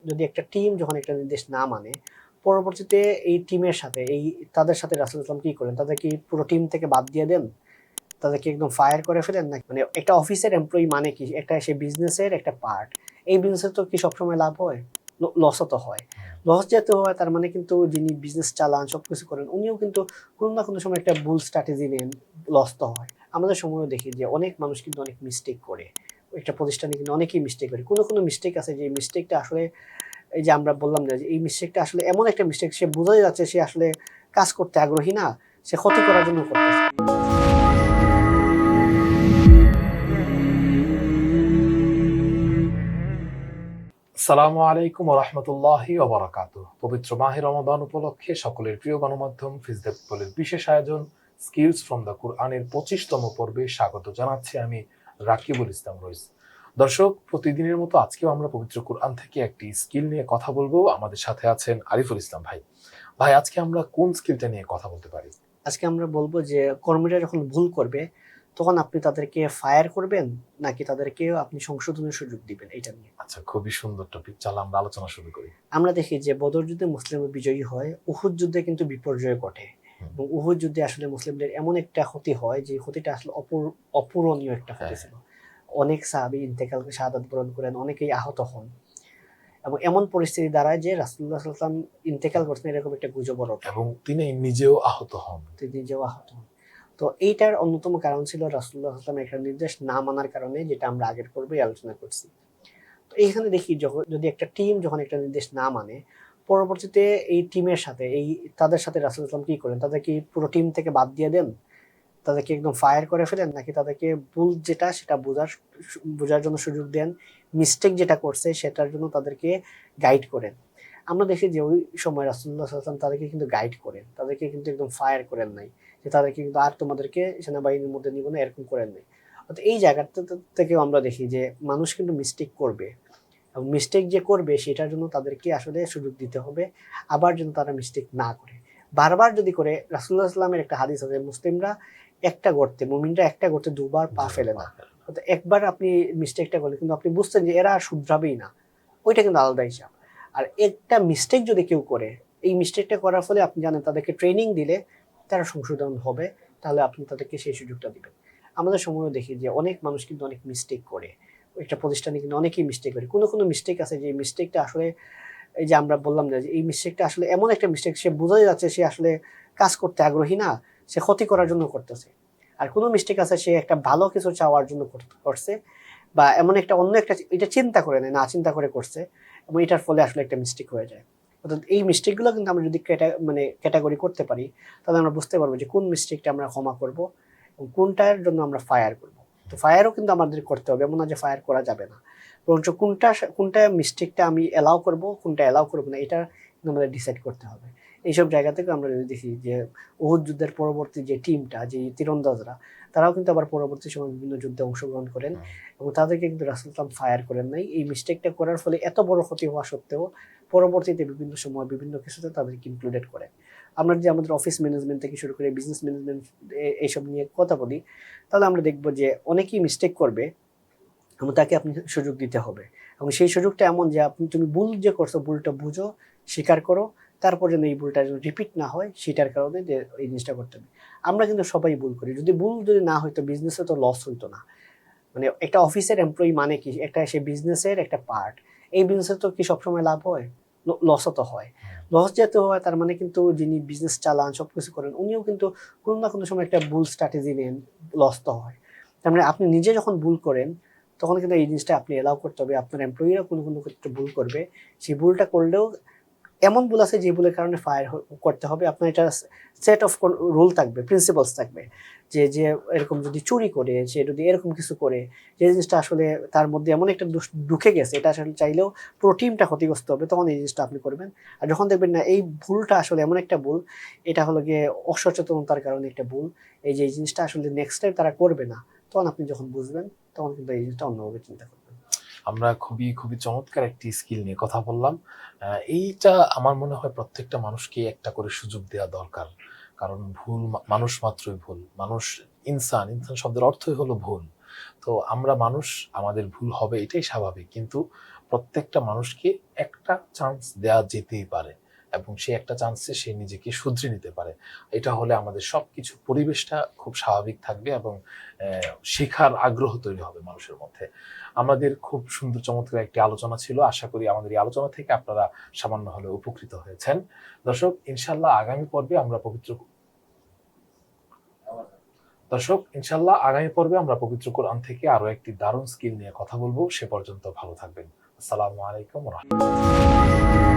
যদি একটা টিম যখন একটা নির্দেশ না মানে, পরবর্তীতে এই টিমের সাথে তাদের সাথে রাসূলুল্লাহ সাল্লাল্লাহু আলাইহি ওয়াসাল্লাম কি করেন? তাদের কি পুরো টিম থেকে বাদ দিয়ে দেন? তাদেরকে একদম ফায়ার করে ফেলেন? নাকি মানে একটা অফিসের এমপ্লয়ি মানে কি? একটা সে বিজনেসের একটা পার্ট। এই বিজনেসে তো কি সবসময় লাভ হয়? লসও তো হয়। লস যেহেতু হয় তার মানে কিন্তু যিনি বিজনেস চালান, সবকিছু করেন উনিও কিন্তু কোনো না কোনো সময় একটা ভুল স্ট্র্যাটেজি নেন, লস তো হয়। আমাদের সময়ও দেখি যে অনেক মানুষ কিন্তু অনেক মিস্টেক করে। একটা প্রতিষ্ঠানে কিন্তু অনেকেই মিস্টেক করে। কোনো মিস্টেক আছে যে মিস্টেকটা আসলে এই যে আমরা বললাম না যে এই মিস্টেকটা আসলে এমন একটা মিস্টেক সে বোঝাই যাচ্ছে সে আসলে কাজ করতে আগ্রহী না, সে ক্ষতি করার জন্য করতেছে। আসসালামু আলাইকুম ওয়া রাহমাতুল্লাহি ওয়া বারাকাতুহু। পবিত্র মাহে রমাদান উপলক্ষে সকলের প্রিয় গণমাধ্যম ফিজদেব বলের বিশেষ আয়োজন স্কিলস ফ্রম দ্য কুরআনের 25তম পর্বে স্বাগত জানাচ্ছি আমি রাকিবুল ইসলাম রইস। দর্শক, প্রতিদিনের মতো আজকেও আমরা পবিত্র কুরআন থেকে একটি স্কিল নিয়ে কথা বলবো। আমাদের সাথে আছেন আরিফুল ইসলাম ভাই। ভাই, আজকে আমরা কোন স্কিলটা নিয়ে কথা বলতে পারি? আজকে আমরা বলব যে কর্মীরা যখন ভুল করবে তখন আপনি তাদেরকে ফায়ার করবেন নাকি তাদেরকে আপনি সংশোধনের সুযোগ দিবেন, এটা নিয়ে। আচ্ছা, খুবই সুন্দর টপিক। চলো আমরা আলোচনা শুরু করি। আমরা দেখি যে বদর যুদ্ধে মুসলিমরা বিজয়ী হয়, উহুদ যুদ্ধে কিন্তু বিপর্যয় ঘটে। এবং উহুদ যুদ্ধে আসলে মুসলিমদের এমন একটা ক্ষতি হয় যে ক্ষতিটা আসলে অপূরণীয় একটা ক্ষতি ছিল। অনেক সাহাবী ইন্তেকাল শাহাদাত বরণ করেন, অনেকেই আহত হন এবং এমন পরিস্থিতি দাঁড়ায় যে রাসূলুল্লাহ সাল্লাল্লাহু আলাইহি ওয়াসাল্লাম ইন্তেকাল করছেন এরকম একটা গুজব ওঠে এবং তিনি নিজেও আহত হন। তিনি নিজেও আহত হন। তো এইটার অন্যতম কারণ ছিল রাসূলুল্লাহ সাল্লাল্লাহু আলাইহি ওয়াসাল্লামের একটা নির্দেশ না মানার কারণে, যেটা আমরা আগের পর্বেই আলোচনা করছি। তো এইখানে দেখি যদি একটা টিম যখন একটা নির্দেশ না মানে, পরবর্তীতে এই টিমের সাথে তাদের সাথে রাসূলুল্লাহ সাল্লাল্লাহু আলাইহি ওয়াসাল্লাম কি করেন? তাদের কি পুরো টিম থেকে বাদ দিয়ে দেন? তাদেরকে একদম ফায়ার করে ফেলেন? নাকি তাদেরকে ভুল যেটা সেটা বোঝার জন্য সুযোগ দেন? মিস্টেক যেটা করছে সেটার জন্য তাদেরকে গাইড করেন? আমরা দেখি যে ওই সময় রাসূলুল্লাহ সাল্লাল্লাহু আলাইহি ওয়াসাল্লাম তাদেরকে কিন্তু গাইড করেন। তাদেরকে কিন্তু একদম ফায়ার করেন নাই। যে তাদেরকে কিন্তু আর তোমাদেরকে সেনাবাহিনীর মধ্যে নিব না, এরকম করেন নাই। অর্থাৎ এই জায়গাটা থেকেও আমরা দেখি যে মানুষ কিন্তু মিস্টেক করবে। এবং মিস্টেক যে করবে সেটার জন্য তাদেরকে আসলে সুযোগ দিতে হবে। আবার যেন তারা মিস্টেক না করে। বারবার যদি করে, রাসূলুল্লাহ সাল্লাল্লাহু আলাইহি ওয়াসাল্লামের একটা হাদিস আছে, মুমিনরা একটা গর্তে দুবার পা ফেলে না। অর্থাৎ একবার আপনি মিস্টেকটা করলেন কিন্তু আপনি বুঝছেন যে এরা আর শুধরাবেই না। ওইটা কিন্তু আলাদা হিসাব। আর একটা মিস্টেক যদি কেউ করে, এই মিস্টেকটা করার ফলে আপনি জানেন তাদেরকে ট্রেনিং দিলে তারা সংশোধন হবে, তাহলে আপনি তাদেরকে সেই সুযোগটা দিবেন। আমাদের সময়ও দেখি যে অনেক মানুষ কিন্তু অনেক মিস্টেক করে। একটা প্রতিষ্ঠানে কিন্তু অনেকেই মিস্টেক করে। কোনো মিস্টেক আছে যে মিস্টেকটা আসলে এই যে আমরা বললাম না যে এই মিস্টেকটা আসলে এমন একটা মিস্টেক সে বোঝাই যাচ্ছে সে আসলে কাজ করতে আগ্রহী না, সে ক্ষতি করার জন্য করতেছে। আর কোনো মিস্টেক আছে সে একটা ভালো কিছু চাওয়ার জন্য করছে, বা এমন একটা অন্য একটা এটা চিন্তা করে নেয়, না চিন্তা করে করছে এবং এটার ফলে আসলে একটা মিস্টেক হয়ে যায়। অর্থাৎ এই মিস্টেকগুলো কিন্তু আমরা যদি ক্যাটাগরি করতে পারি, তাহলে আমরা বুঝতে পারবো যে কোন মিস্টেকটা আমরা ক্ষমা করব এবং কোনটার জন্য আমরা ফায়ার করব। তো ফায়ারও কিন্তু আমাদের করতে হবে, এমন না যে ফায়ার করা যাবে না। বরঞ্চ কোনটা মিস্টেকটা আমি অ্যালাউ করব, কোনটা অ্যালাউ করব না, এটা কিন্তু আমাদের ডিসাইড করতে হবে। এইসব জায়গা থেকে আমরা যদি দেখি যে উহুদ যুদ্ধের পরবর্তী যে টিমটা, যে তীরন্দাজরা, তারাও কিন্তু আবার পরবর্তী সময় বিভিন্ন যুদ্ধে অংশগ্রহণ করেন এবং তাদেরকে কিন্তু রাসূলুল্লাহ সাল্লাল্লাহু আলাইহি ওয়াসাল্লাম ফায়ার করেন নাই। এই মিস্টেকটা করার ফলে এত বড় ক্ষতি হওয়া সত্ত্বেও পরবর্তীতে বিভিন্ন সময় বিভিন্ন কিছুতে তাদেরকে ইনক্লুডেড করেন। আমরা যদি আমাদের অফিস ম্যানেজমেন্ট থেকে শুরু করে বিজনেস ম্যানেজমেন্ট এইসব নিয়ে কথা বলি, তাহলে আমরা দেখব যে অনেকেই মিস্টেক করবে এবং তাকে আপনি সুযোগ দিতে হবে। এবং সেই সুযোগটা এমন যে তুমি ভুল যে করছো, ভুলটা বুঝো, স্বীকার করো, তারপর যেন এই ভুলটা যেন রিপিট না হয় সেটার কারণে যে এই জিনিসটা করতে হবে। আমরা কিন্তু সবাই ভুল করি। ভুল যদি না হইতো বিজনেসে তো লস হইতো না। মানে একটা অফিসের এমপ্লয়ি মানে কি? একটা সে বিজনেসের একটা পার্ট। এই বিজনেসে তো কি সবসময় লাভ হয়? লসও তো হয়। লস যেহেতু হয় তার মানে কিন্তু যিনি বিজনেস চালান, সবকিছু করেন উনিও কিন্তু কোনো না কোনো সময় একটা ভুল স্ট্র্যাটেজি নেন, লস তো হয়। তার মানে আপনি নিজে যখন ভুল করেন তখন কিন্তু এই জিনিসটা আপনি এলাও করতে হবে। আপনার এমপ্লয়িরা কোনো ক্ষেত্রে ভুল করবে। সেই ভুলটা করলেও এমন ভুল আছে যে ভুলের কারণে ফায়ার করতে হবে। আপনার এটা সেট অফ রুল থাকবে, প্রিন্সিপালস থাকবে। যে এরকম যদি চুরি করে, সে যদি এরকম কিছু করে, যে জিনিসটা আসলে তার মধ্যে এমন একটা ঢুকে গেছে, এটা আসলে চাইলেও পুরো টিমটা ক্ষতিগ্রস্ত হবে, তখন এই জিনিসটা আপনি করবেন। আর যখন দেখবেন না এই ভুলটা আসলে এমন একটা ভুল, এটা হলো গিয়ে অসচেতনতার কারণে একটা ভুল। এই জিনিসটা আসলে নেক্সট টাইম তারা করবে না। তখন আপনি যখন বুঝবেন, তখন কিন্তু এই জিনিসটা অন্যভাবে চিন্তা করবেন। আমরা খুবই চমৎকার একটি স্কিল নিয়ে কথা বললাম। এইটা আমার মনে হয় প্রত্যেকটা মানুষকে একটা করে সুযোগ দেওয়া দরকার। কারণ মানুষ মাত্রই ভুল। ইনসান শব্দের অর্থই হলো ভুল। তো আমরা মানুষ, আমাদের ভুল হবে এটাই স্বাভাবিক। কিন্তু প্রত্যেকটা মানুষকে একটা চান্স দেওয়া যেতেই পারে এবং সেই একটা চান্সে সে নিজেকে শুধরে নিতে পারে। এটা হলে আমাদের সবকিছু পরিবেশটা খুব স্বাভাবিক থাকবে এবং শেখার আগ্রহ তৈরি হবে মানুষের মধ্যে। আমাদের খুব সুন্দর চমৎকার একটি আলোচনা ছিল। আশা করি আমাদের এই আলোচনা থেকে আপনারা সামান্য হলেও উপকৃত হয়েছেন। দর্শক, ইনশাআল্লাহ আগামী পর্বে আমরা পবিত্র কোরআন থেকে আরো একটি দারুণ স্কিল নিয়ে কথা বলবো। সে পর্যন্ত ভালো থাকবেন। আসসালামু আলাইকুম ওয়া রাহমাতুল্লাহ।